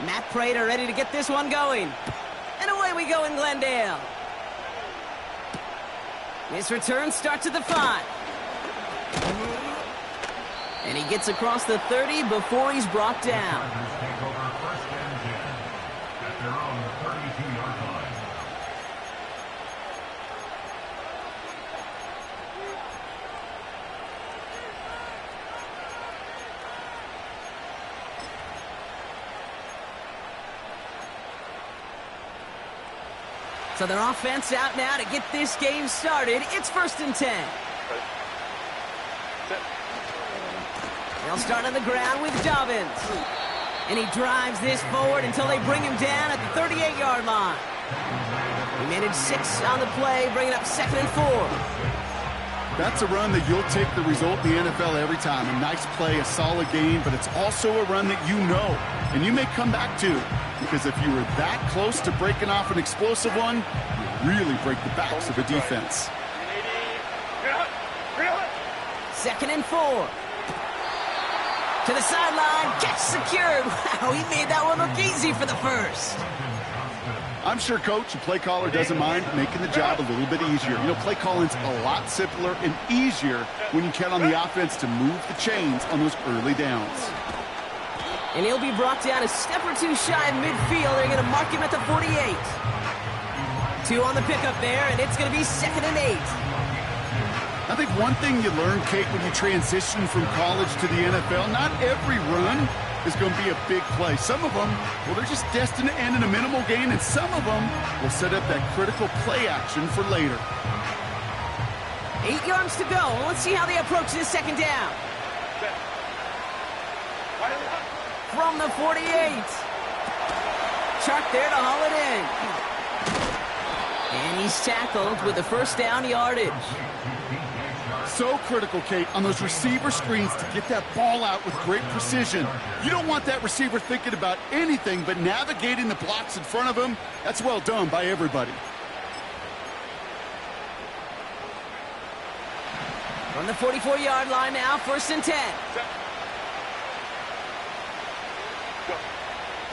Matt Prater ready to get this one going. And away we go in Glendale. His return starts at the 5. And he gets across the 30 before he's brought down. So their offense out now to get this game started. It's 1st and 10. They'll start on the ground with Dobbins. And he drives this forward until they bring him down at the 38-yard line. He managed 6 on the play, bringing up 2nd and 4. That's a run that you'll take the result in the NFL every time. A nice play, a solid game, but it's also a run that you know, and you may come back to. Because if you were that close to breaking off an explosive one, you really break the backs of the defense. 2nd and 4. To the sideline, catch secured. Wow, he made that one look easy for the first. I'm sure coach and play caller doesn't mind making the job a little bit easier. You know, play calling's a lot simpler and easier when you count on the offense to move the chains on those early downs. And he'll be brought down a step or two shy of midfield. They're going to mark him at the 48. 2 on the pickup there, and it's going to be 2nd and 8. I think one thing you learn, Kate, when you transition from college to the NFL, not every run is going to be a big play. Some of them, well, they're just destined to end in a minimal gain, and some of them will set up that critical play action for later. 8 yards to go. Let's see how they approach this 2nd down. From the 48. Chark there to haul it in. And he's tackled with the 1st down yardage. So critical, Kate, on those receiver screens to get that ball out with great precision. You don't want that receiver thinking about anything but navigating the blocks in front of him. That's well done by everybody. From the 44-yard line now, 1st and 10.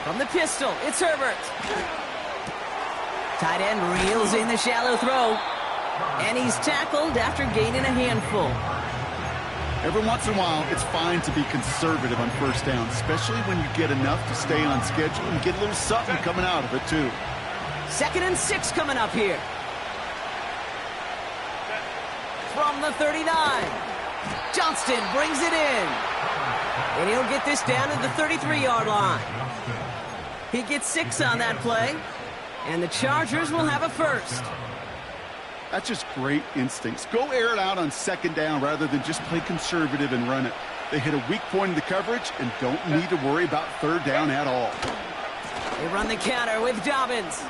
From the pistol, it's Herbert. Tight end reels in the shallow throw. And he's tackled after gaining a handful. Every once in a while, it's fine to be conservative on 1st down, especially when you get enough to stay on schedule and get a little something coming out of it, too. 2nd and 6 coming up here. From the 39. Johnston brings it in. And he'll get this down to the 33-yard line. He gets 6 on that play. And the Chargers will have a 1st. That's just great instincts. Go air it out on 2nd down rather than just play conservative and run it. They hit a weak point in the coverage and don't need to worry about 3rd down at all. They run the counter with Dobbins.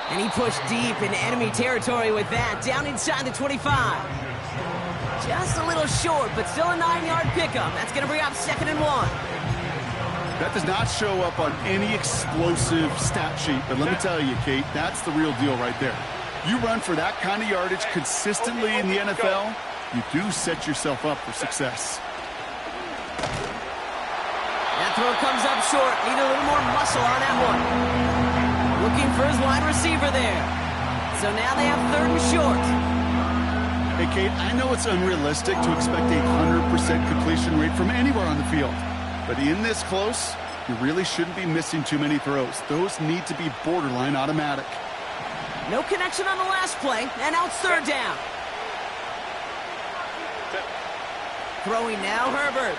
And he pushed deep in enemy territory with that, down inside the 25. Just a little short, but still a 9-yard pickup. That's going to bring up 2nd and 1. That does not show up on any explosive stat sheet, but let me tell you, Kate, that's the real deal right there. You run for that kind of yardage consistently in the NFL, you do set yourself up for success. That throw comes up short. Need a little more muscle on that one. Looking for his wide receiver there. So now they have 3rd and short. Hey, Kate, I know it's unrealistic to expect a 100% completion rate from anywhere on the field. But in this close, you really shouldn't be missing too many throws. Those need to be borderline automatic. No connection on the last play, and now it's 3rd down. Throwing now, Herbert.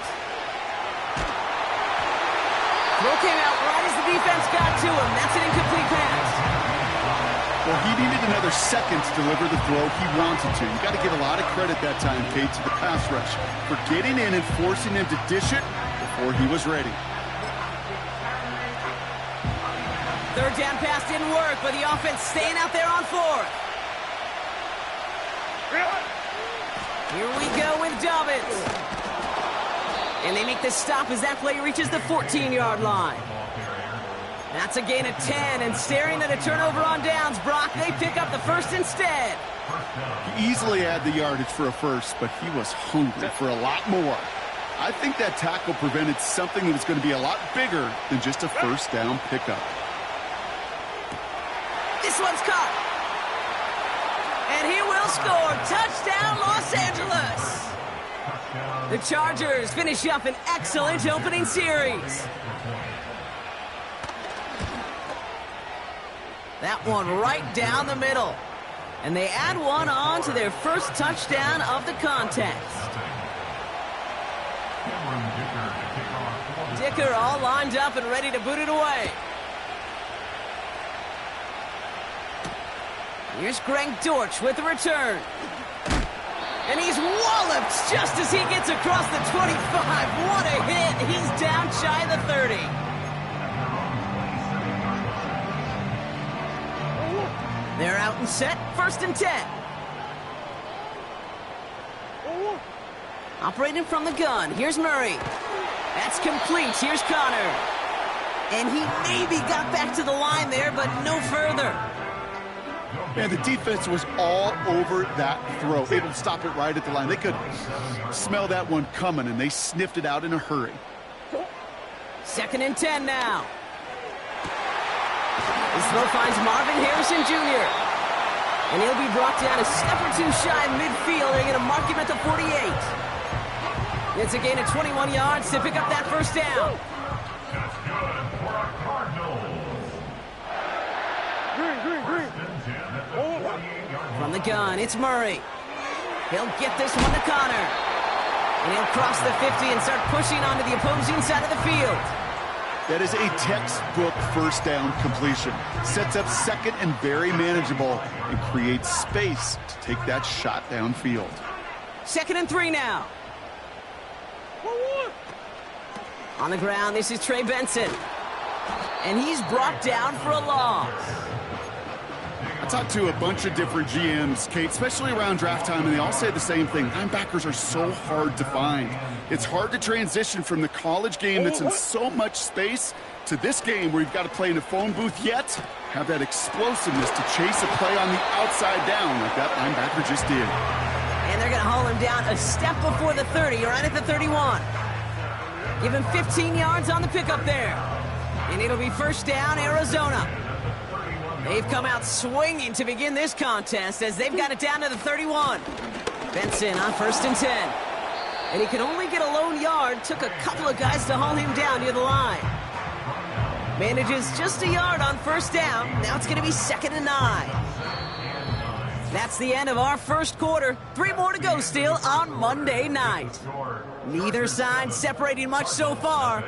Throw came out right as the defense got to him. That's an incomplete pass. Well, he needed another second to deliver the throw he wanted to. You got to give a lot of credit that time, Kate, to the pass rush for getting in and forcing him to dish it before he was ready. 3rd down pass didn't work, but the offense staying out there on 4th. Here we go with Dobbins. And they make the stop as that play reaches the 14-yard line. That's a gain of 10, and staring at a turnover on downs, Brock, they pick up the 1st instead. He easily had the yardage for a 1st, but he was hungry for a lot more. I think that tackle prevented something that was going to be a lot bigger than just a first down pickup. This one's caught. And he will score. Touchdown, Los Angeles. The Chargers finish up an excellent opening series. That one right down the middle. And they add one on to their first touchdown of the contest. Dicker all lined up and ready to boot it away. Here's Greg Dortch with the return. And he's walloped just as he gets across the 25. What a hit. He's down shy of the 30. They're out and set. First and 10. Operating from the gun. Here's Murray. That's complete. Here's Connor. And he maybe got back to the line there, but no further. Man, the defense was all over that throw, able to stop it right at the line. They could smell that one coming, and they sniffed it out in a hurry. Second and 10 now. This throw finds Marvin Harrison Jr. And he'll be brought down a step or two shy of midfield. They're going to mark him at the 48. It's a gain of 21 yards to pick up that first down. From the gun, it's Murray. He'll get this one to Connor. And he'll cross the 50 and start pushing onto the opposing side of the field. That is a textbook first down completion. Sets up second and very manageable and creates space to take that shot downfield. Second and 3 now. On the ground, this is Trey Benson. And he's brought down for a loss. I talked to a bunch of different GMs, Kate, especially around draft time, and they all say the same thing. Linebackers are so hard to find. It's hard to transition from the college game that's in so much space to this game where you've got to play in a phone booth, yet have that explosiveness to chase a play on the outside down like that linebacker just did. And they're going to haul him down a step before the 30, right at the 31. Give him 15 yards on the pickup there. And it'll be first down, Arizona. They've come out swinging to begin this contest as they've got it down to the 31. Benson on first and 10. And he could only get a lone yard. Took a couple of guys to haul him down near the line. Manages just a yard on first down. Now it's going to be second and 9. That's the end of our first quarter. 3 more to go still on Monday night. Neither side separating much so far.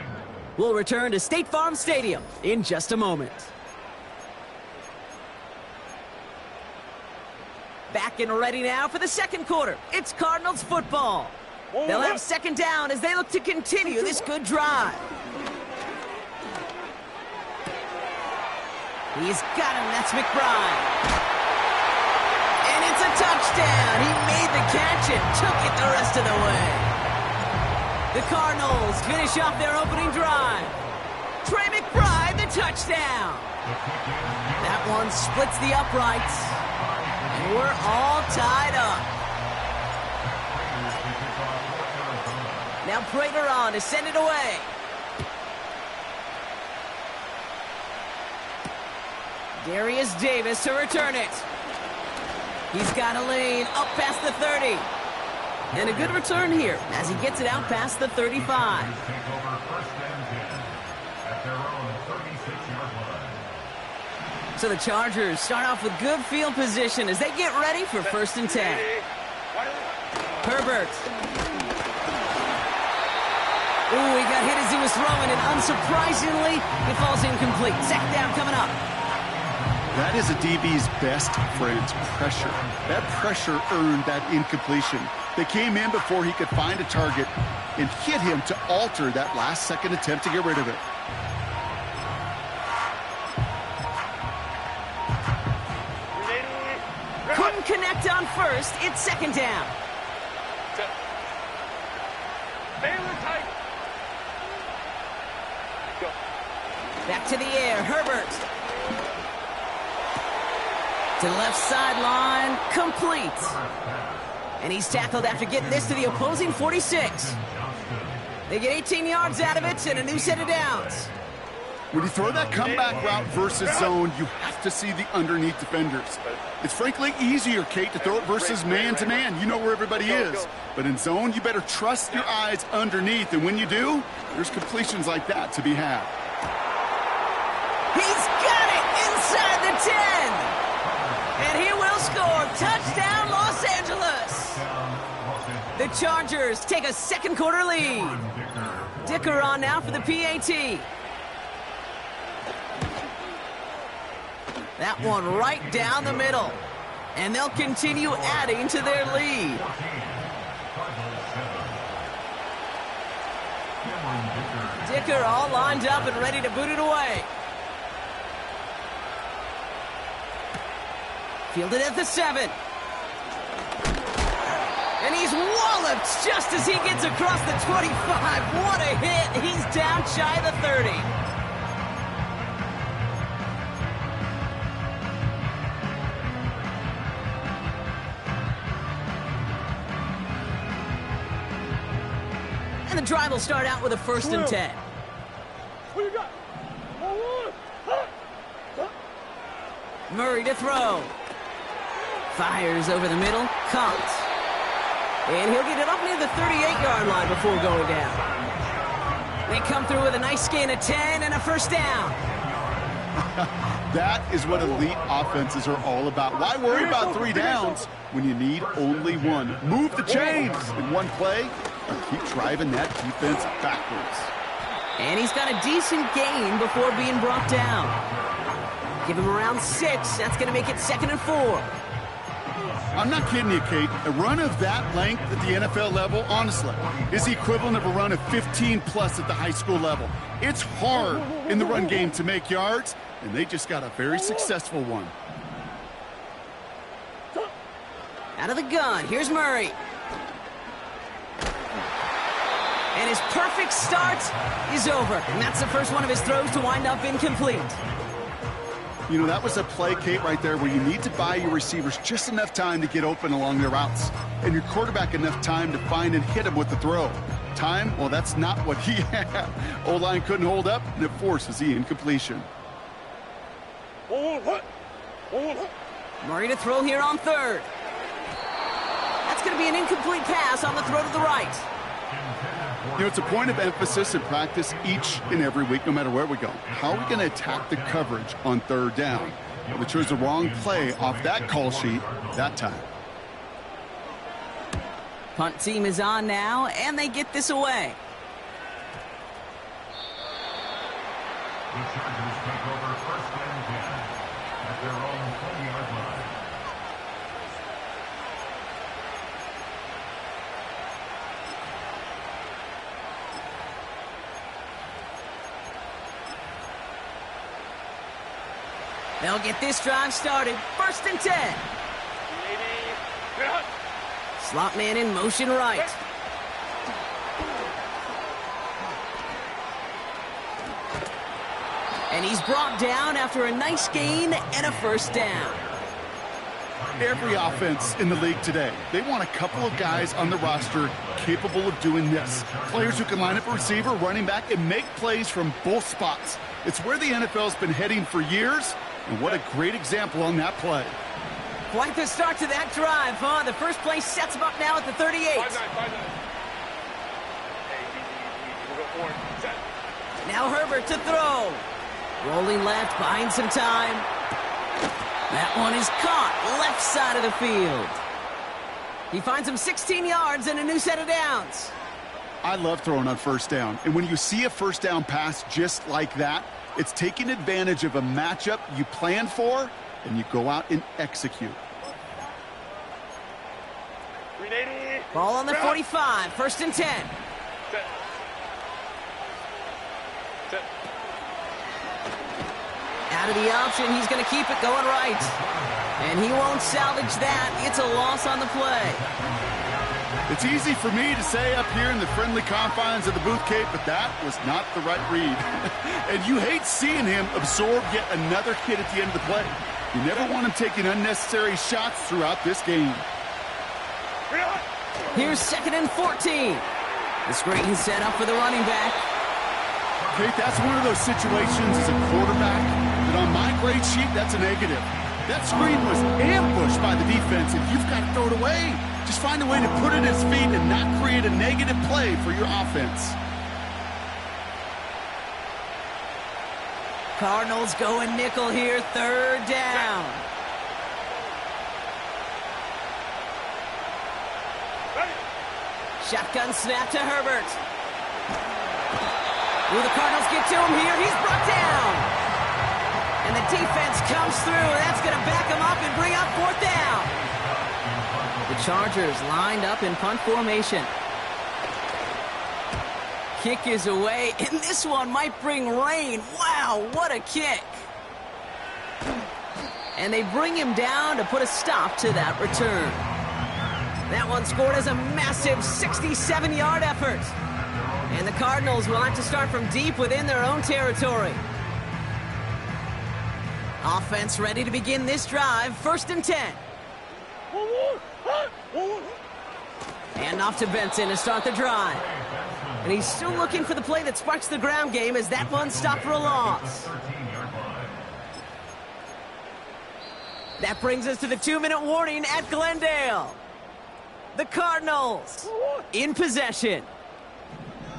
We'll return to State Farm Stadium in just a moment. Back and ready now for the second quarter. It's Cardinals football. They'll have second down as they look to continue this good drive. He's got him. That's McBride. And it's a touchdown. He made the catch and took it the rest of the way. The Cardinals finish off their opening drive. Trey McBride, the touchdown. That one splits the uprights. And we're all tied up. Now Prater on to send it away. Darius Davis to return it. He's got a lane up past the 30. And a good return here as he gets it out past the 35. So the Chargers start off with good field position as they get ready for first and 10. Herbert. Ooh, he got hit as he was throwing, and unsurprisingly, it falls incomplete. Second down coming up. That is a DB's best friend, pressure. That pressure earned that incompletion. They came in before he could find a target and hit him to alter that last-second attempt to get rid of it. Couldn't connect on first. It's second down. Back to the air, Herbert. To the left sideline, complete. And he's tackled after getting this to the opposing 46. They get 18 yards out of it and a new set of downs. When you throw that comeback route versus zone, you have to see the underneath defenders. It's frankly easier, Kate, to throw it versus man-to-man. You know where everybody is. But in zone, you better trust your eyes underneath. And when you do, there's completions like that to be had. He's got it inside the 10. And he will score. Touchdown, Los Angeles. The Chargers take a second quarter lead. Dicker on now for the PAT. That one right down the middle. And they'll continue adding to their lead. Dicker all lined up and ready to boot it away. Fielded at the 7. And he's walloped just as he gets across the 25. What a hit. He's down shy of the 30. And the drive will start out with a 1st and 10. What you got? Murray to throw. Fires over the middle. Caught. And he'll get it up near the 38-yard line before going down. They come through with a nice gain of 10 and a 1st down. That is what elite offenses are all about. Why worry about 3 downs when you need only 1? Move the chains in one play and keep driving that defense backwards. And he's got a decent gain before being brought down. Give him around 6. That's going to make it 2nd and 4. I'm not kidding you, Kate. A run of that length at the NFL level, honestly, is the equivalent of a run of 15-plus at the high school level. It's hard in the run game to make yards, and they just got a very successful one. Out of the gun, here's Murray. And his perfect start is over. And that's the first one of his throws to wind up incomplete. You know, that was a play, Kate, right there where you need to buy your receivers just enough time to get open along their routes. And your quarterback enough time to find and hit him with the throw. Time? Well, that's not what he had. O-line couldn't hold up, and it forces the incompletion. Murray to throw here on 3rd. That's going to be an incomplete pass on the throw to the right. You know, it's a point of emphasis in practice each and every week, no matter where we go. How are we going to attack the coverage on 3rd down? Well, they chose the wrong play off that call sheet that time. Punt team is on now, and they get this away. The Chargers take over 1st and 10 at their own 20-yard line. They'll get this drive started. 1st and 10. Slot man in motion right. And he's brought down after a nice gain and a 1st down. Every offense in the league today, they want a couple of guys on the roster capable of doing this. Players who can line up a receiver, running back, and make plays from both spots. It's where the NFL's been heading for years, and what a great example on that play. Quite the start to that drive, huh? The first play sets him up now at the 38. 5-9. Now Herbert to throw. Rolling left, buying some time. That one is caught, left side of the field. He finds him 16 yards and a new set of downs. I love throwing on 1st down. And when you see a 1st down pass just like that, it's taking advantage of a matchup you planned for, and you go out and execute. Ball on the 45, 1st and 10. Out of the option, he's going to keep it going right. And he won't salvage that. It's a loss on the play. It's easy for me to say up here in the friendly confines of the booth, Kate, but that was not the right read. And you hate seeing him absorb yet another hit at the end of the play. You never want him taking unnecessary shots throughout this game. Here's 2nd and 14. The screen set up for the running back. Kate, that's one of those situations as a quarterback that on my grade sheet, that's a negative. That screen was ambushed by the defense, and you've got to throw it away. Just find a way to put it at his feet and not create a negative play for your offense. Cardinals going nickel here, third down. Shotgun snap to Herbert. Will the Cardinals get to him here? He's brought down. And the defense comes through, and that's going to back him up and bring up fourth down. The Chargers lined up in punt formation. Kick is away, and this one might bring rain. Wow, what a kick. And they bring him down to put a stop to that return. That one scored as a massive 67-yard effort. And the Cardinals will have to start from deep within their own territory. Offense ready to begin this drive. 1st and 10. And off to Benson to start the drive. And he's still looking for the play that sparks the ground game as that one stopped for a loss. That brings us to the 2-minute warning at Glendale. The Cardinals in possession.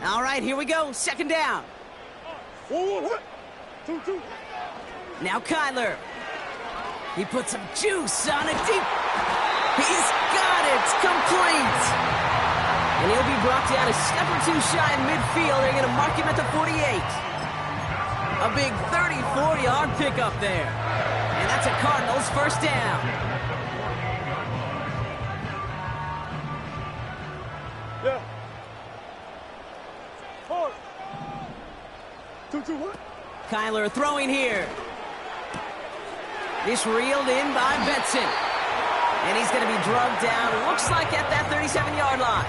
All right, here we go. 2nd down. Now Kyler. He puts some juice on it deep. He's got it. It's complete. And he'll be brought down a step or two shy in midfield. They're going to mark him at the 48. A big 34-yard pickup there. And that's a Cardinals 1st down. Yeah. 4, 2, 1. Kyler throwing here. This reeled in by Benson. And he's going to be drugged down, looks like at that 37-yard line.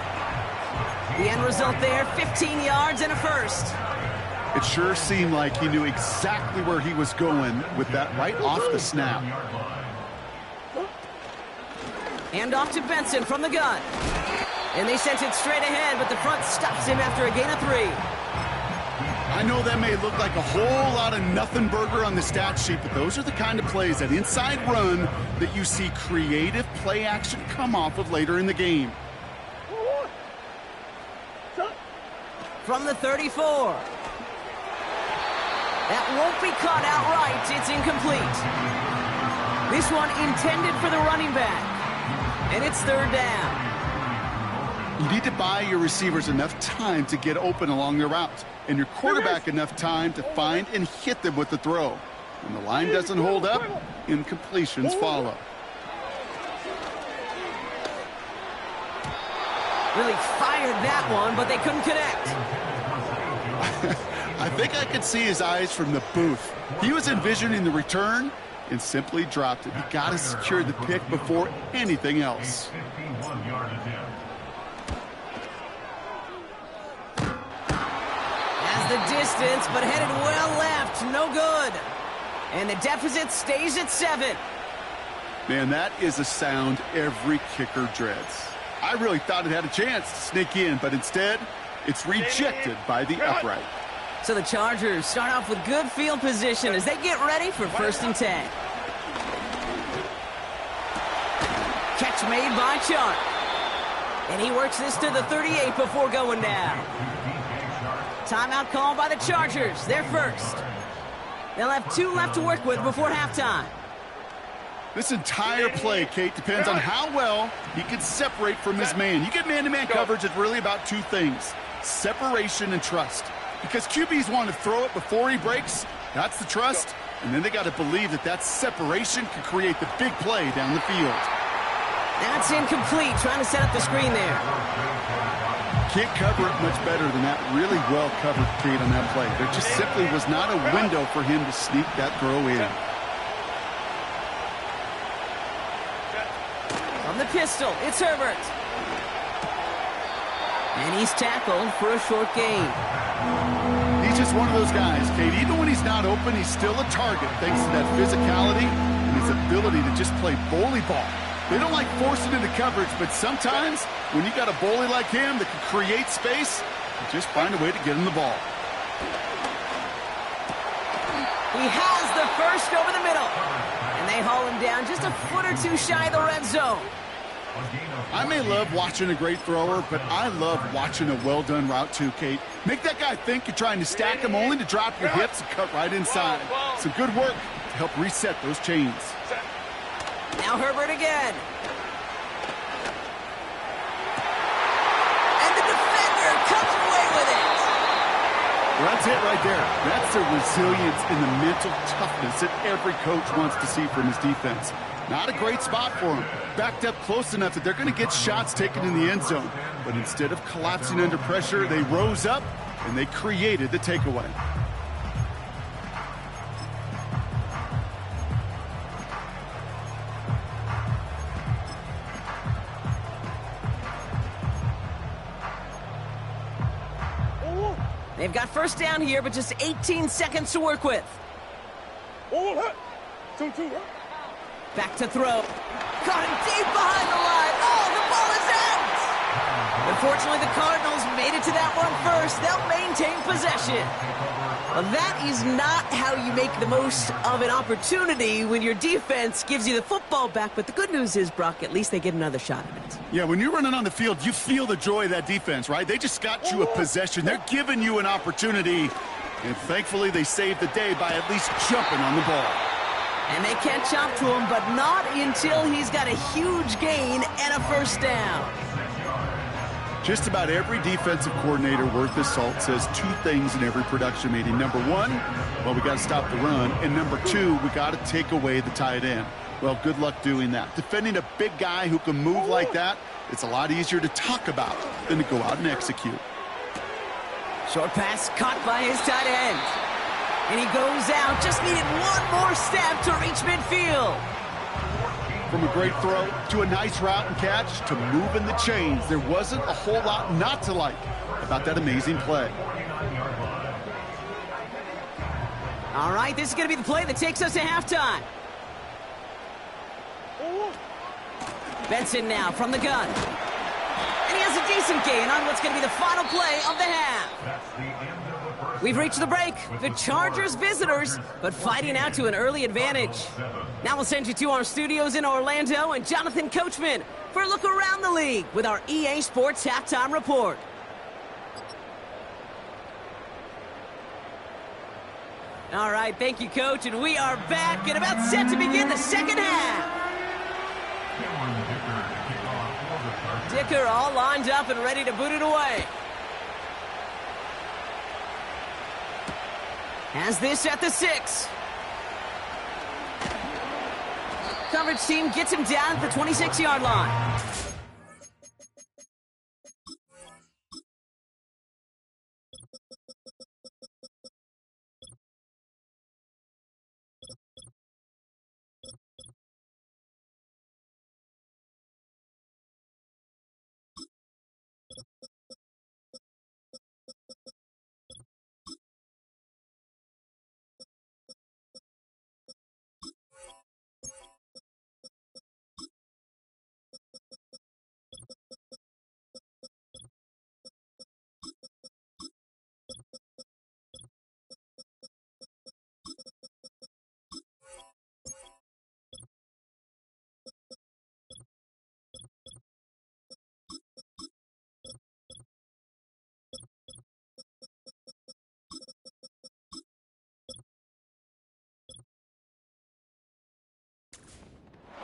The end result there, 15 yards and a first. It sure seemed like he knew exactly where he was going with that right off the snap. And off to Benson from the gun. And they sent it straight ahead, but the front stops him after a gain of 3. I know that may look like a whole lot of nothing burger on the stat sheet, but those are the kind of plays, that inside run, that you see creative play action come off of later in the game. From the 34. That won't be caught outright. It's incomplete. This one intended for the running back. And it's 3rd down. You need to buy your receivers enough time to get open along their routes, and your quarterback enough time to find and hit them with the throw. When the line doesn't hold up, incompletions follow. Really fired that one, but they couldn't connect. I think I could see his eyes from the booth. He was envisioning the return and simply dropped it. He got to secure the pick before anything else. Has the distance, but headed well left. No good. And the deficit stays at 7. Man, that is a sound every kicker dreads. I really thought it had a chance to sneak in, but instead, it's rejected by the upright. So the Chargers start off with good field position as they get ready for 1st and 10. Catch made by Chark. And he works this to the 38 before going down. Timeout called by the Chargers. They're first. They'll have 2 left to work with before halftime. This entire play, Kate, depends on how well he can separate from his man. You get man-to-man coverage, it's really about 2 things: separation and trust. Because QBs want to throw it before he breaks. That's the trust. And then they got to believe that that separation can create the big play down the field. That's incomplete. Trying to set up the screen there. Can't cover it much better than that. Really well covered, Kate, on that play. There just simply was not a window for him to sneak that throw in. From the pistol, it's Herbert. And he's tackled for a short gain. He's just one of those guys, Kate. Even when he's not open, he's still a target thanks to that physicality and his ability to just play volleyball. They don't like forcing into coverage, but sometimes when you got a bully like him that can create space, you just find a way to get him the ball. He has the first over the middle. And they haul him down just a foot or two shy of the red zone. I may love watching a great thrower, but I love watching a well-done route too, Kate. Make that guy think you're trying to stack him only to drop your hips and cut right inside. Some good work to help reset those chains. Now Herbert again. And the defender comes away with it. Well, that's it right there. That's the resilience and the mental toughness that every coach wants to see from his defense. Not a great spot for him. Backed up close enough that they're going to get shots taken in the end zone. But instead of collapsing under pressure, they rose up and they created the takeaway. They've got first down here, but just 18 seconds to work with. Back to throw. Caught him deep behind the line. Oh, the ball is out! Unfortunately, the Cardinals made it to that one first. They'll maintain possession. Well, that is not how you make the most of an opportunity when your defense gives you the football back. But the good news is, Brock, at least they get another shot at it. Yeah, when you're running on the field, you feel the joy of that defense, right? They just got you a possession. They're giving you an opportunity. And thankfully, they saved the day by at least jumping on the ball. And they can't chop to him, but not until he's got a huge gain and a first down. Just about every defensive coordinator worth his salt says two things in every production meeting. Number one, well, we got to stop the run. And number two, we got to take away the tight end. Well, good luck doing that. Defending a big guy who can move like that, it's a lot easier to talk about than to go out and execute. Short pass caught by his tight end. And he goes out, just needed one more step to reach midfield. From a great throw to a nice route and catch to moving the chains, there wasn't a whole lot not to like about that amazing play. All right, this is going to be the play that takes us to halftime. Benson now from the gun. And he has a decent gain on what's going to be the final play of the half. We've reached the break. The Chargers visitors, but fighting out to an early advantage. Now we'll send you to our studios in Orlando and Jonathan Coachman for a look around the league with our EA Sports Halftime Report. All right, thank you, Coach, and we are back and about set to begin the second half. Dicker all lined up and ready to boot it away. Has this at the 6. Coverage team gets him down at the 26-yard line.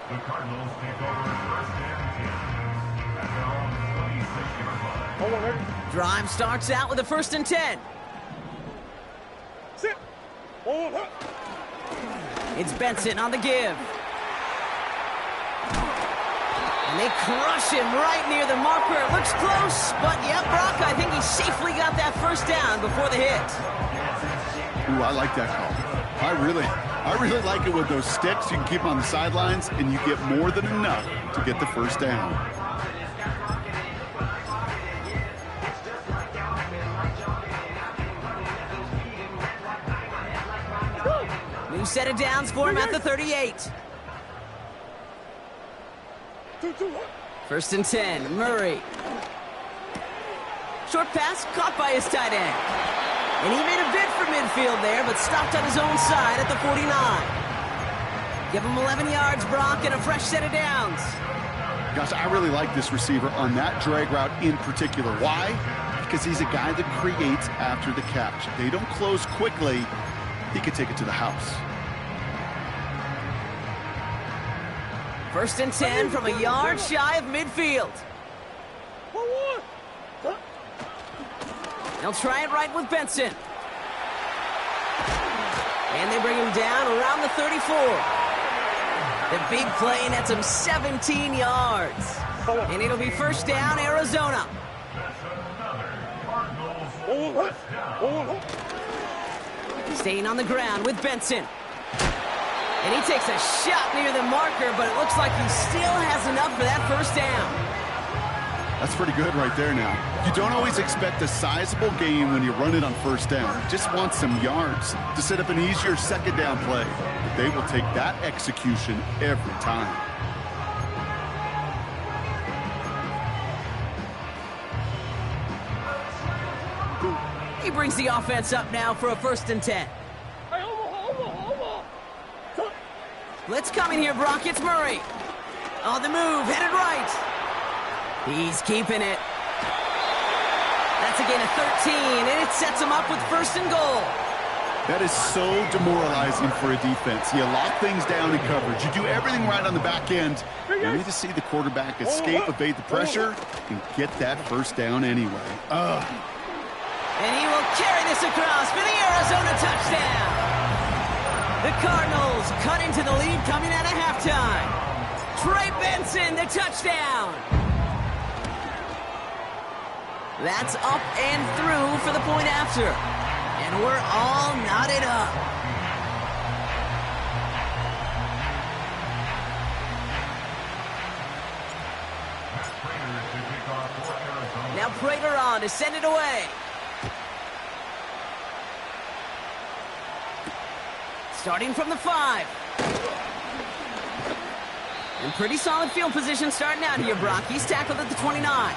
The Cardinals take over first and 10 at their own 26-yard line. Drive starts out with a 1st and 10. Sit. It's Benson on the give. And they crush him right near the marker. It looks close, but yeah, Brock, I think he safely got that first down before the hit. Ooh, I like that call. I really like it with those sticks. You can keep them on the sidelines, and you get more than enough to get the first down. New set of downs for him at the 38. First and 10, Murray. Short pass caught by his tight end. And he made a bid for midfield there, but stopped on his own side at the 49. Give him 11 yards, Brock, and a fresh set of downs. Gosh, I really like this receiver on that drag route in particular. Why? Because he's a guy that creates after the catch. If they don't close quickly, he could take it to the house. First and 10 from a yard shy of midfield. They'll try it right with Benson. And they bring him down around the 34. The big play nets him 17 yards. And it'll be first down, Arizona. Staying on the ground with Benson. And he takes a shot near the marker, but it looks like he still has enough for that first down. That's pretty good right there now. You don't always expect a sizable gain when you run it on first down. You just want some yards to set up an easier second down play. But they will take that execution every time. He brings the offense up now for a first and 10. Blitz coming here, Brock. It's Murray. On the move, headed right. He's keeping it. That's a gain of 13, and it sets him up with first and goal. That is so demoralizing for a defense. You lock things down in coverage. You do everything right on the back end. You need to see the quarterback escape, evade the pressure, and get that first down anyway. And he will carry this across for the Arizona touchdown. The Cardinals cut into the lead coming out of halftime. Trey Benson, the touchdown. That's up and through for the point after. And we're all knotted up. Now Prater on to send it away. Starting from the 5. And pretty solid field position starting out here, Brock. He's tackled at the 29.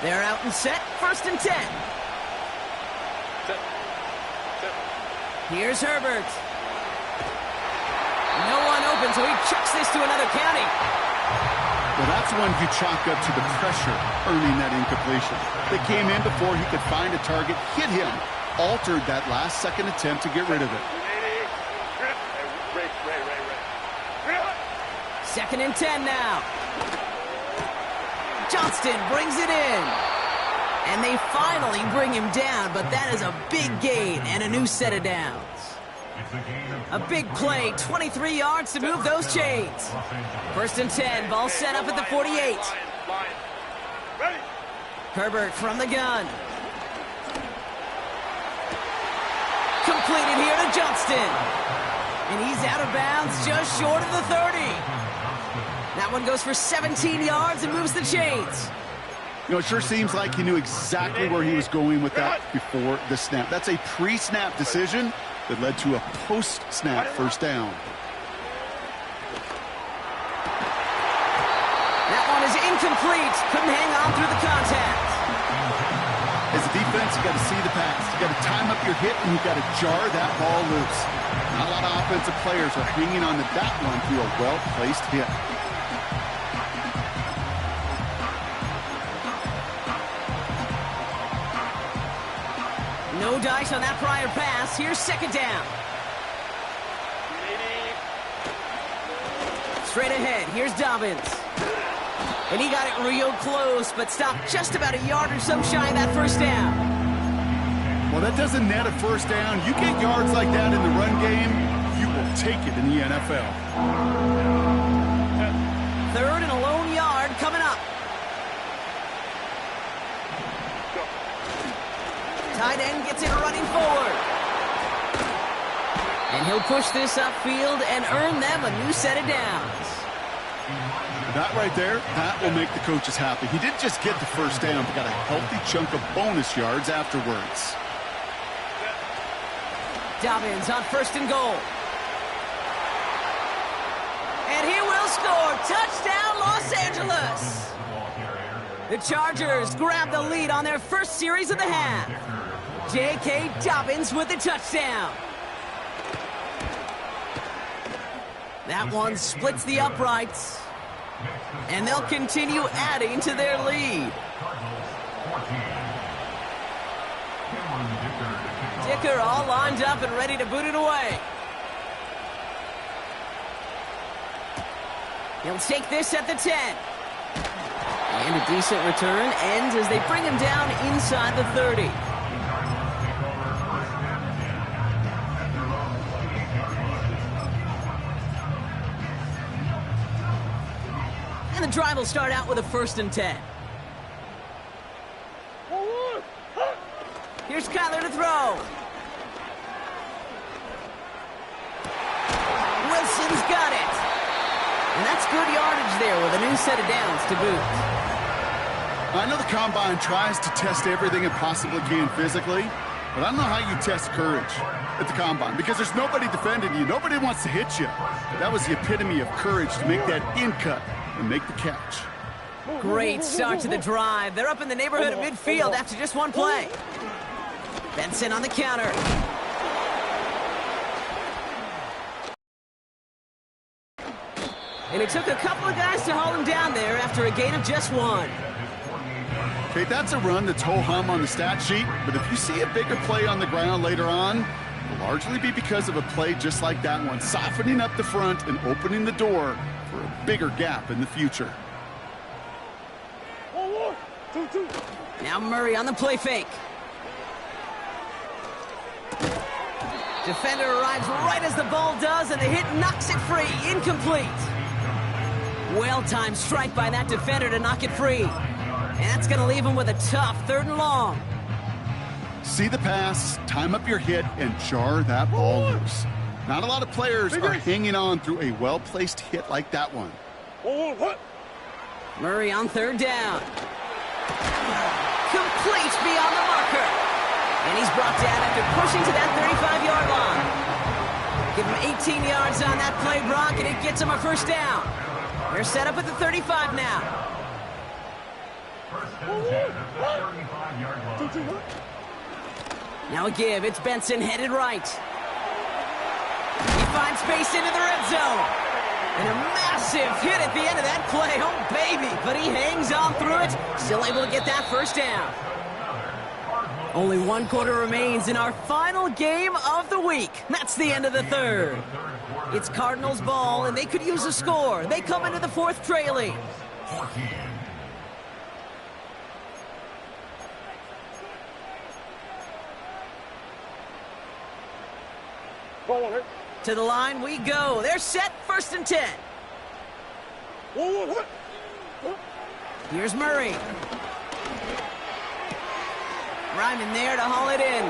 They're out and set. First and 10. Here's Herbert. No one open, so he chucks this to another county. Well, that's one you chalk up to the pressure earning that incompletion. They came in before he could find a target, hit him, altered that last-second attempt to get rid of it. Second and 10 now. Johnston brings it in. And they finally bring him down, but that is a big gain and a new set of downs. A big play, 23 yards to move those chains. First and 10, ball set up at the 48. Herbert from the gun. Completed here to Johnston. And he's out of bounds just short of the 30. That one goes for 17 yards and moves the chains. You know, it sure seems like he knew exactly where he was going with that before the snap. That's a pre-snap decision that led to a post-snap first down. That one is incomplete. Couldn't hang on through the contact. As a defense, you got to see the pass. You got to time up your hit, and you got to jar that ball loose. Not a lot of offensive players are hanging on to that one through a well-placed hit. No dice on that prior pass. Here's second down. Straight ahead. Here's Dobbins. And he got it real close, but stopped just about a yard or so shy of that first down. Well, that doesn't net a first down. You get yards like that in the run game, you will take it in the NFL. Third and a lone yard coming up. Tight end gets it running forward. And he'll push this upfield and earn them a new set of downs. That right there, that will make the coaches happy. He didn't just get the first down, but got a healthy chunk of bonus yards afterwards. Dobbins on 1st and goal. And he will score. Touchdown, Los Angeles. The Chargers grab the lead on their first series of the half. J.K. Dobbins with the touchdown. That one splits the uprights. And they'll continue adding to their lead. Dicker all lined up and ready to boot it away. He'll take this at the 10. And a decent return ends as they bring him down inside the 30. And the drive will start out with a 1st and 10. Here's Kyler to throw. Wilson's got it. And that's good yardage there with a new set of downs to boot. I know the Combine tries to test everything it possibly can physically, but I don't know how you test courage at the Combine because there's nobody defending you. Nobody wants to hit you. But that was the epitome of courage to make that in cut and make the catch. Great start to the drive. They're up in the neighborhood of midfield after just one play. Benson on the counter. And it took a couple of guys to haul him down there after a gain of just 1. Okay, that's a run that's ho-hum on the stat sheet, but if you see a bigger play on the ground later on, it'll largely be because of a play just like that one, softening up the front and opening the door for a bigger gap in the future. Now Murray on the play fake. Defender arrives right as the ball does, and the hit knocks it free. Incomplete. Well-timed strike by that defender to knock it free. And that's going to leave him with a tough 3rd and long. See the pass, time up your hit, and jar that ball loose. Not a lot of players are hanging on through a well-placed hit like that one. Murray on 3rd down. Complete beyond the marker. And he's brought down after pushing to that 35-yard line. Give him 18 yards on that play, Brock, and it gets him a 1st down. They're set up at the 35 now. Now a give. It's Benson headed right. He finds space into the red zone. And a massive hit at the end of that play. Oh, baby. But he hangs on through it. Still able to get that 1st down. Only 1 quarter remains in our final game of the week. That's the end of the 3rd. It's Cardinals ball, and they could use a score. They come into the 4th trailing. To the line we go. They're set, 1st and 10. Here's Murray. Ryman there to haul it in.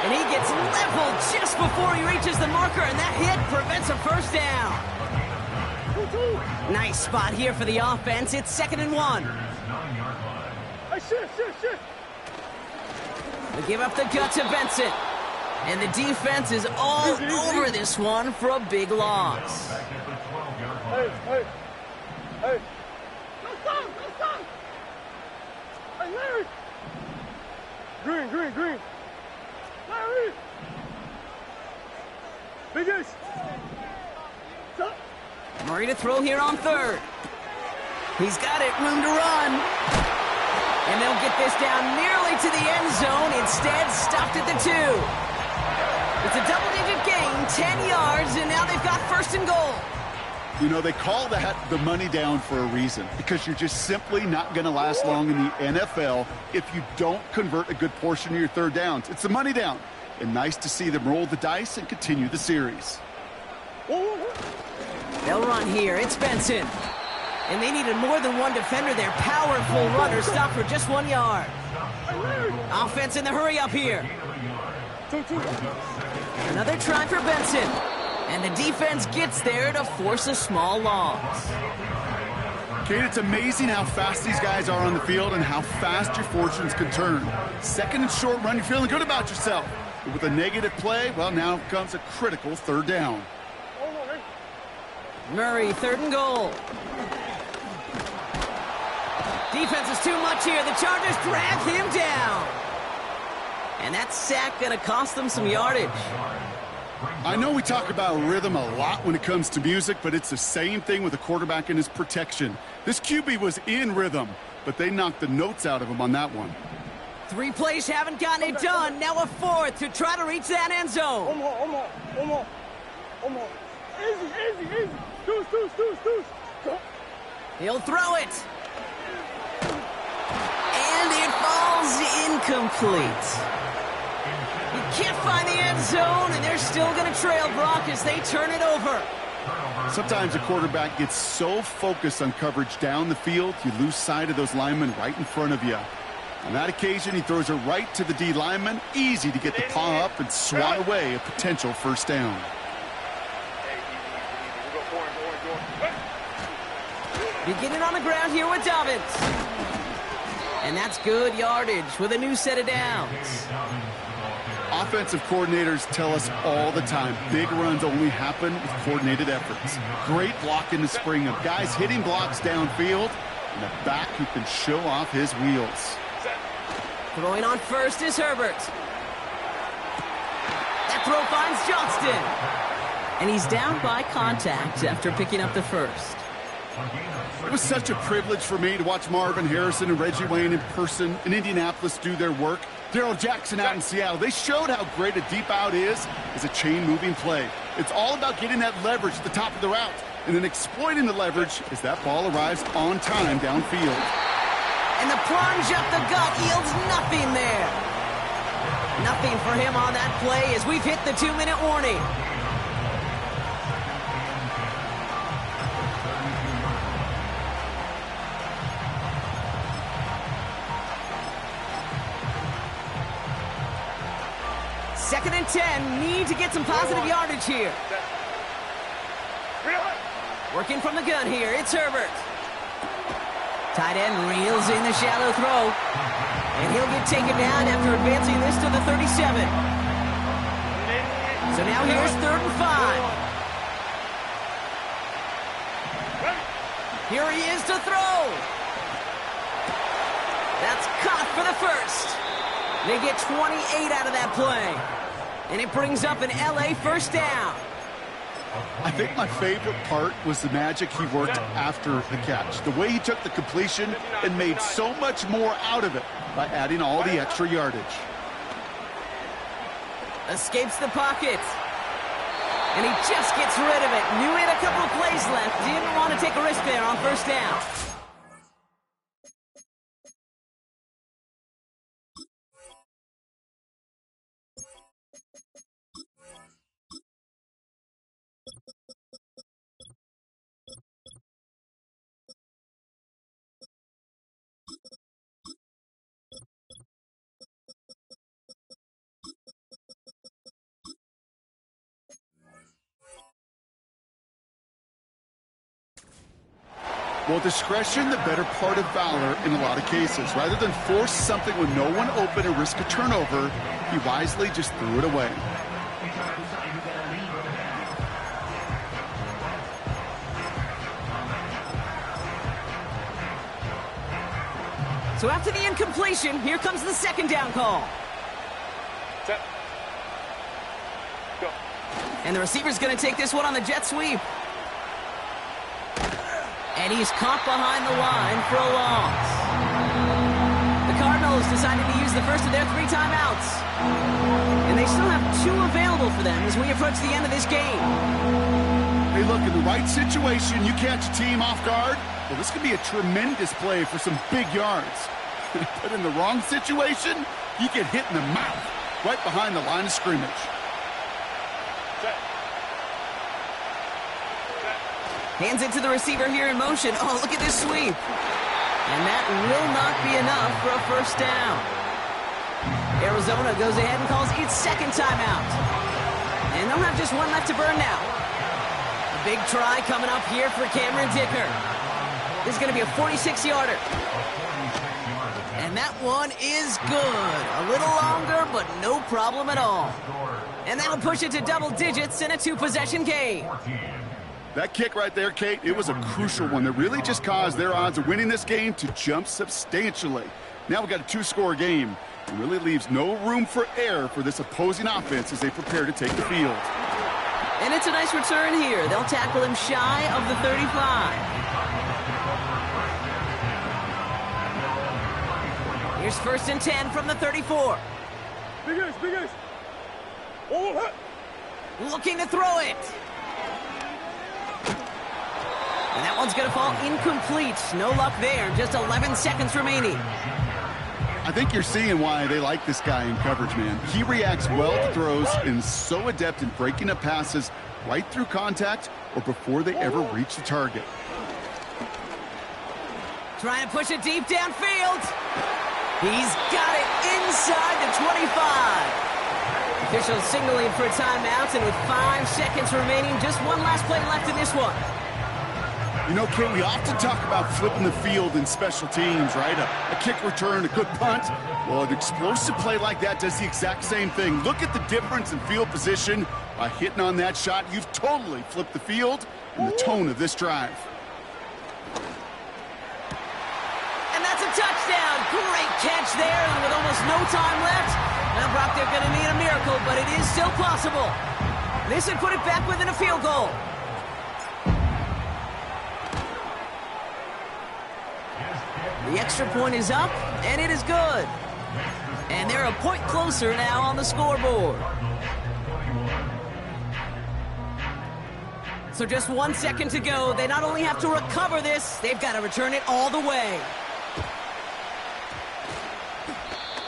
And he gets leveled just before he reaches the marker, and that hit prevents a 1st down. Nice spot here for the offense. It's 2nd and 1. They give up the gut to Benson. And the defense is all over this one for a big loss. Hey. Let's go. Hey, Larry. Green. Larry. Big Ace. Stop. Murray to throw here on 3rd. He's got it, room to run. And they'll get this down nearly to the end zone. Instead, stopped at the 2. It's a double-digit gain, 10 yards, and now they've got 1st and goal. You know, they call that the money down for a reason, because you're just simply not going to last long in the NFL if you don't convert a good portion of your 3rd downs. It's the money down, and nice to see them roll the dice and continue the series. They'll run here. It's Benson. And they needed more than one defender there. Powerful runner stopped for just 1 yard. Offense in the hurry up here. Another try for Benson. And the defense gets there to force a small loss. Kate, it's amazing how fast these guys are on the field and how fast your fortunes can turn. Second and short run, you're feeling good about yourself. But with a negative play, well, now comes a critical third down. Murray, 3rd and goal. Defense is too much here. The Chargers drag him down. And that sack going to cost them some yardage. I know we talk about rhythm a lot when it comes to music, but it's the same thing with a quarterback and his protection. This QB was in rhythm, but they knocked the notes out of him on that one. 3 plays haven't gotten it done. Now a 4th to try to reach that end zone. One more. Easy. Deuce. He'll throw it. And it falls incomplete. He can't find the end zone, and they're still going to trail Brock as they turn it over. Sometimes a quarterback gets so focused on coverage down the field, you lose sight of those linemen right in front of you. On that occasion, he throws it right to the D lineman. Easy to get the paw up and swat away a potential first down. Beginning on the ground here with Dobbins. And that's good yardage with a new set of downs. Offensive coordinators tell us all the time, big runs only happen with coordinated efforts. Great block in the spring of guys hitting blocks downfield, and a back who can show off his wheels. Throwing on first is Herbert. That throw finds Johnston. And he's down by contact after picking up the first. It was such a privilege for me to watch Marvin Harrison and Reggie Wayne in person in Indianapolis do their work. Darryl Jackson out in Seattle. They showed how great a deep out is as a chain-moving play. It's all about getting that leverage at the top of the route and then exploiting the leverage as that ball arrives on time downfield. And the plunge up the gut yields nothing there. Nothing for him on that play as we've hit the 2-minute warning. Second and 10, need to get some positive yardage here. Working from the gun here, it's Herbert. Tight end reels in the shallow throw. And he'll get taken down after advancing this to the 37. So now here's 3rd and 5. Here he is to throw. That's caught for the first. They get 28 out of that play. And it brings up an LA first down. I think my favorite part was the magic he worked after the catch. The way he took the completion and made so much more out of it by adding all the extra yardage. Escapes the pocket. And he just gets rid of it. Knew he had a couple of plays left. Didn't want to take a risk there on first down. Well, discretion, the better part of valor in a lot of cases. Rather than force something with no one open and risk a turnover, he wisely just threw it away. So after the incompletion, here comes the second down call. Set. Go. And the receiver's going to take this one on the jet sweep. And he's caught behind the line for a loss. The Cardinals decided to use the first of their 3 timeouts. And they still have 2 available for them as we approach the end of this game. Hey, look, in the right situation, you catch a team off guard. Well, this could be a tremendous play for some big yards. But in the wrong situation, you get hit in the mouth right behind the line of scrimmage. Hands it to the receiver here in motion. Oh, look at this sweep. And that will not be enough for a first down. Arizona goes ahead and calls its second timeout. And they'll have just one left to burn now. A big try coming up here for Cameron Dicker. This is going to be a 46-yarder. And that one is good. A little longer, but no problem at all. And that'll push it to double digits in a two-possession game. That kick right there, Kate, it was a crucial one that really just caused their odds of winning this game to jump substantially. Now we've got a two-score game. It really leaves no room for error for this opposing offense as they prepare to take the field. And it's a nice return here. They'll tackle him shy of the 35. Here's 1st and 10 from the 34. Big ace, big ace. Oh, Looking to throw it. And that one's going to fall incomplete. No luck there. Just 11 seconds remaining. I think you're seeing why they like this guy in coverage, man. He reacts well to throws and is so adept in breaking up passes right through contact or before they ever reach the target. Trying to push it deep downfield. He's got it inside the 25. Officials signaling for a timeout, and with 5 seconds remaining, just one last play left in this one. You know, Kate, we often talk about flipping the field in special teams, right? A kick return, a good punt. Well, an explosive play like that does the exact same thing. Look at the difference in field position. By hitting on that shot, you've totally flipped the field and the tone of this drive. And that's a touchdown. Great catch there, and with almost no time left. Now, Brock, they're going to need a miracle, but it is still possible. This would put it back within a field goal. The extra point is up, and it is good. And they're a point closer now on the scoreboard. So just 1 second to go. They not only have to recover this, they've got to return it all the way.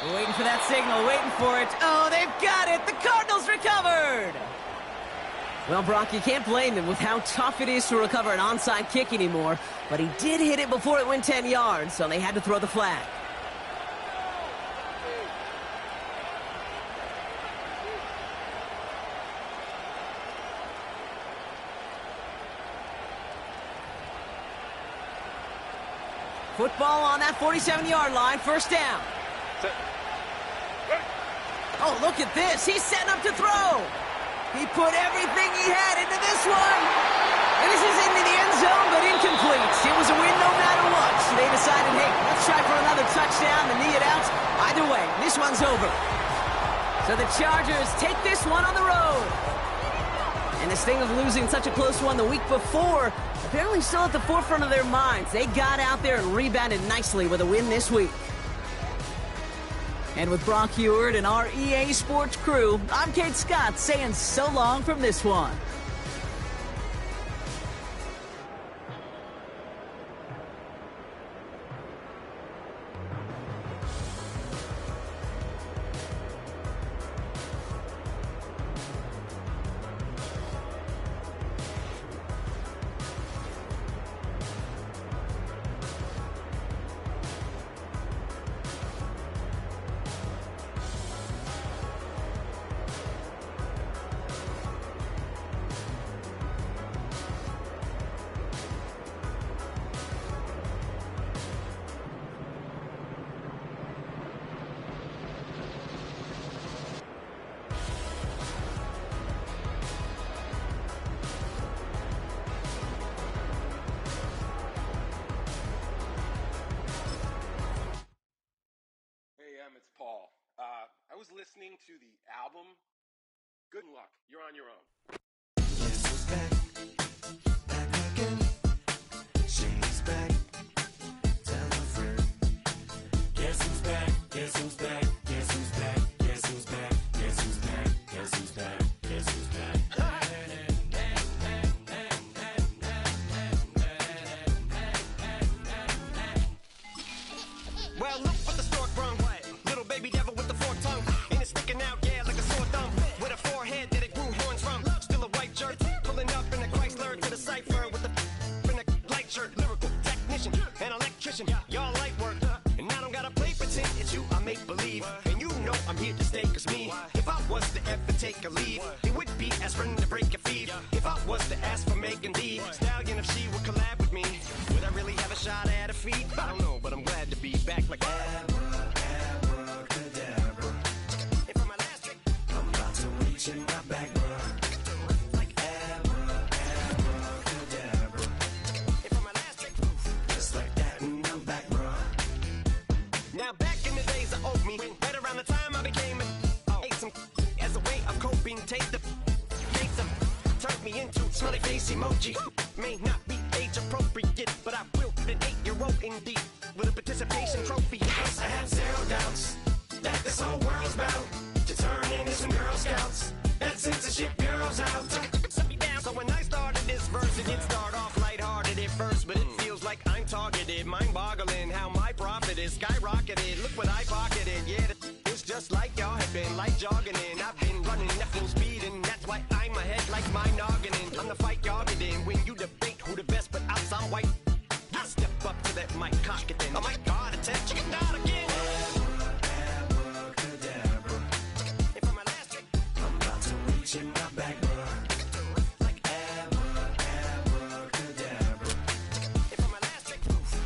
We're waiting for that signal, waiting for it. Oh, they've got it. The Cardinals recovered. Well, Brock, you can't blame him with how tough it is to recover an onside kick anymore. But he did hit it before it went 10 yards, so they had to throw the flag. Football on that 47-yard line, 1st down. Oh, look at this. He's setting up to throw. He put everything he had into this one. And this is into the end zone, but incomplete. It was a win no matter what. So they decided, hey, let's try for another touchdown and knee it out. Either way, this one's over. So the Chargers take this one on the road. And this thing of losing such a close one the week before, apparently still at the forefront of their minds. They got out there and rebounded nicely with a win this week. And with Brock Heward and our EA Sports crew, I'm Kate Scott saying so long from this one. It's Paul. I was listening to the album. Good luck. You're on your own. Guess who's back? Back again. She's back. Tell a friend. Guess who's back? Guess who's back? Guess who's back? Guess who's back? Guess who's back? Guess who's back? Guess who's back? Well, look what the stork brung. Little baby devil with the forked tongue. And it's sticking out, yeah, like a sore thumb. With a forehead that it grew horns from. Still a white jerk. Pulling up in a Chrysler to the cipher with a in a light shirt. Lyrical technician, an electrician. Y'all light work. And I don't gotta play pretend. It's you I make believe. And you know I'm here to stay, cause me. If I was to ever take a leave, it would be as friend to break a feed. If I was to ask for Megan D Stallion, if she would collab with me, would I really have a shot? like abracadabra. And for my last trick, I'm about to reach in my back, bruh. Like abracadabra. And for my last trick, just like that, and I'm back, bruh. Now back in the days of old me, right around the time I became ate some as a way of coping. Take the face of turned me into smiley face emoji. May not be age appropriate, but I will be an 8-year-old indeed with a participation trophy. I have zero doubts that this whole world's bound to turn into some Girl Scouts. That censorship bureau's out. Set me down. So when I started this verse, it did start off lighthearted at first, but it feels like I'm targeted. Mind-boggling how my profit is skyrocketed. Look what I pocketed. Yeah, it's just like y'all have been like jogging in. I've been running at full speed, and that's why I'm ahead like my noggin. I'm the fight y'all get in when you debate who the best, but I'm some white. I step up to that mic, cock it then. Oh my God, attempt chicken out again. Abracadabra. And for my last trick, I'm about to reach in my back, bruh. Like abracadabra. And for my last trick,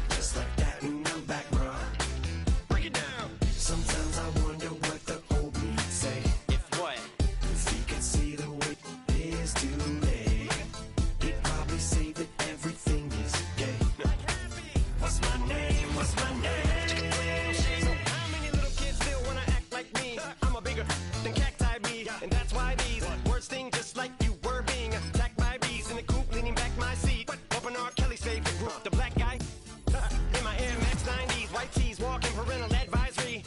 just like that, and I'm back, bruh. Break it down. Sometimes I wonder what the old me say. If what? If he could see the way it is today, he'd probably say that everything is gay. What's my name? What's my name? So how many little kids still wanna act like me? I'm a bigger than cacti bee, and that's why these words sting just like you were being attacked by bees in the coop, leaning back my seat. Open R. Kelly's favorite group, the black guy. In my Air Max 90s, white tees, walking parental advisory.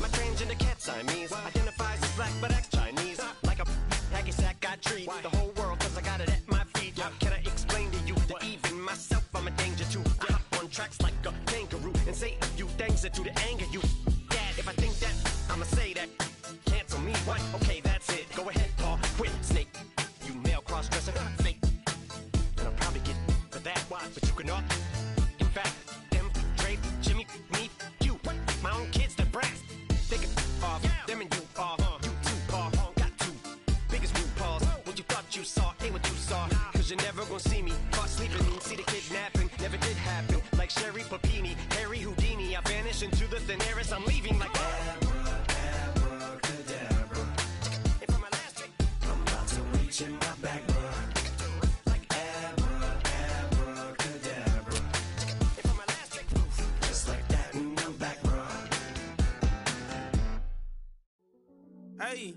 My transgender cat Siamese identifies as black but acts Chinese. Like a hacky sack I treat the whole world cause I got it at my feet. Can I explain to you that even myself I'm a danger to? I hop on tracks like a kangaroo and say a few things that do to anger you. Dad, if I think that, I'ma say that. Cancel me, what? Okay, that's it. Go ahead, Paul, quit, snake. You male cross-dresser, fake. And I'll probably get for that, why? But you can all. In fact, them, Dre, Jimmy, me, you. My own kids, the brass. They can off, them and you off. You too, Paul, got two biggest root paws. What you thought you saw ain't what you saw. Cause you're never gonna see me caught sleeping. See the kidnapping, never did happen. Like Sherry Papini, Harry Houdini. I vanish into the thin air as I'm leaving like abracadabra. And for my last trick, I'm about to reach in my back, bruh. Like abracadabra. And for my last trick, just like that, and I'm back, bruh. Hey,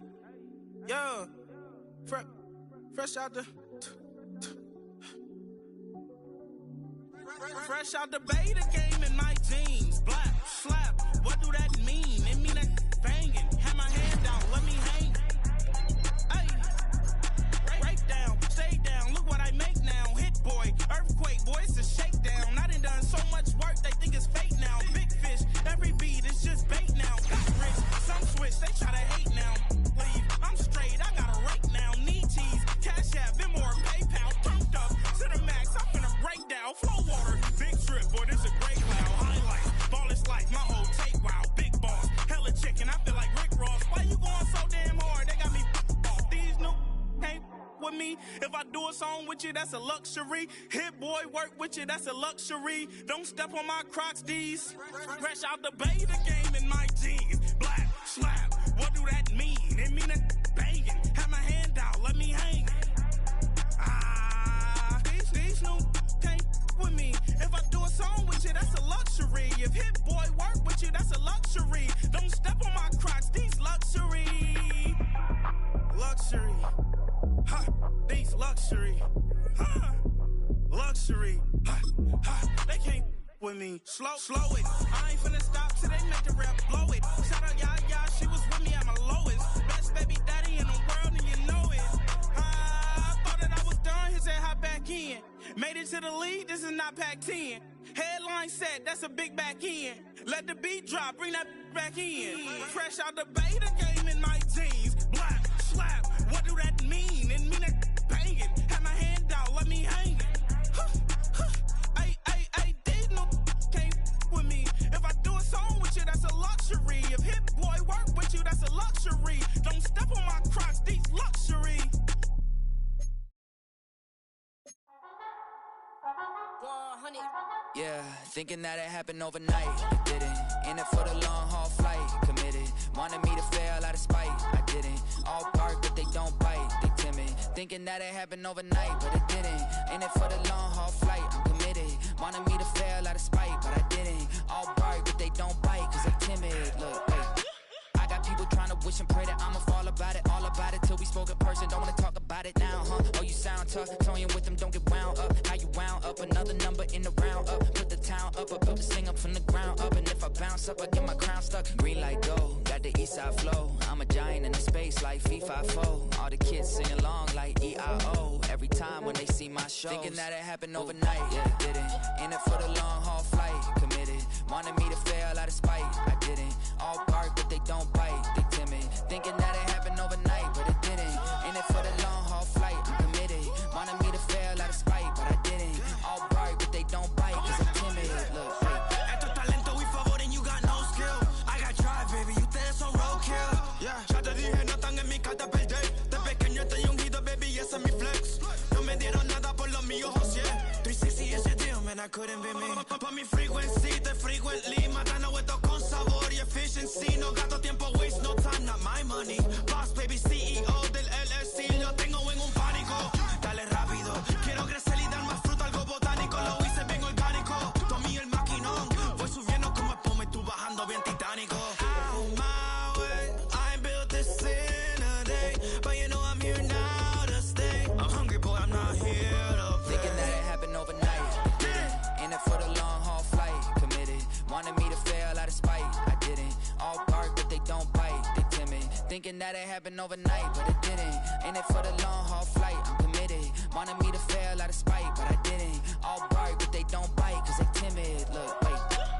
yo, fresh out the fresh out the beta game in my jeans. Black slap, what do that mean? It mean that banging. Have my hand down, let me hang. Hey, break down, stay down. Look what I make now. Hit boy, earthquake, boy, it's a shakedown. I done so much work, they think it's fake now. Big fish, every beat is just bait now. Got rich, some switch, they try to hate now. Leave, I'm straight, I got a rake now. Need cheese, cash app, Venmo or PayPal. Pumped up to the max, I'm finna break down. Flow water, big trip, boy, this a great cloud. Highlight, ball is life, my whole take wow. Big boss, hella chicken, I feel like Rick Ross. Why you going so damn hard? They got me off. These new can't with me. If I do a song with you, that's a luxury. Hit boy, work with you, that's a luxury. Don't step on my Crocs, these. Fresh out the beta game in my jeans. Black slap, what do that mean? It mean that banging. Have my hand out, let me hang. These new can't with me. If I do a song with you, that's a luxury. If Hit Boy work with you, that's a luxury. Don't step on my Crocs, these luxury. Luxury. Ha, these luxury. Ha, luxury. Ha, ha, they can't with me. Slow it. I ain't finna stop till they make the rap blow it. Shout out y'all, she was with me at my lowest. Best baby daddy in the world and you know it. I thought that I was done, he said hop back in. Made it to the lead, this is not Pac-10. Headline set, that's a big back end. Let the beat drop, bring that back in. Fresh out the beta game in my jeans. Black slap, what do that mean? It mean that banging. Have my hand out, let me hang it. Ay, these no can't with me. If I do a song with you, that's a luxury. If Hit Boy work with you, that's a luxury. Don't step on my Crocs, these luxury. 100, Yeah, thinking that it happened overnight. It didn't. In it for the long haul flight. Committed. Wanted me to fail out of spite. I didn't. All bark, but they don't bite. They timid. Thinking that it happened overnight, but it didn't. In it for the long haul flight. I'm committed. Wanted me to fail out of spite, but I didn't. All bark, but they don't bite, cause I'm timid. Look, hey. I got people trying to wish and pray that I'ma fall about it, all about it till we spoke in person. Don't wanna talk about it now, huh? Oh, you sound tough, toying with them, don't get wound up. How you wound up? Another number in the round up. Put the town up, I built this thing up from the ground up. And if I bounce up, I get my crown stuck. Green light go, got the east side flow. I'm a giant in the space like FIFA4. All the kids sing along like EIO. Every time when they see my show, thinking that it happened overnight, yeah, it didn't. In it for the long haul flight, committed. Wanted me to fail out of spite, I didn't. All bark, but they don't bite, they timid. Thinking that it happened overnight, but it didn't. In it for the long haul flight, I'm committed. Wanted me to fail out of spite, but I didn't. All bark, but they don't bite, cause I'm timid. Look, hey. Esto es talento, we favor and you got no skill. I got drive, baby, you ustedes son roadkill. Yeah, ya te dije, no están en mi carta perder. De pequeño estoy ungido, baby, y ese es mi flex. No me dieron nada por los míos, José. 360 is your deal, man, I couldn't be me. Pa' mi frequency, te frequently. Matando esto con sabor y efficiency. No gasto tiempo, waste no time, not my money. Boss, baby, CEO del LLC. Lo tengo en un pánico. Dale rápido, quiero crecer y dar más fruto, algo botánico. Lo hice bien orgánico. Tomé el maquinón. Voy subiendo como espuma y tú bajando bien titánico. Out my way, I built this in a day. But you know I'm here now to stay. I'm hungry, boy, I'm not here to play. Thinking that it happened overnight, didn't. In it for the long haul flight, committed. Wanted me to fail out of spite, I didn't. All bark, but they don't bite, they timid. Thinking that it happened overnight, but it didn't. In it for the long haul flight, I'm committed. Wanted me to fail out of spite, but I didn't. All bark, but they don't bite, cause they timid. Look, wait.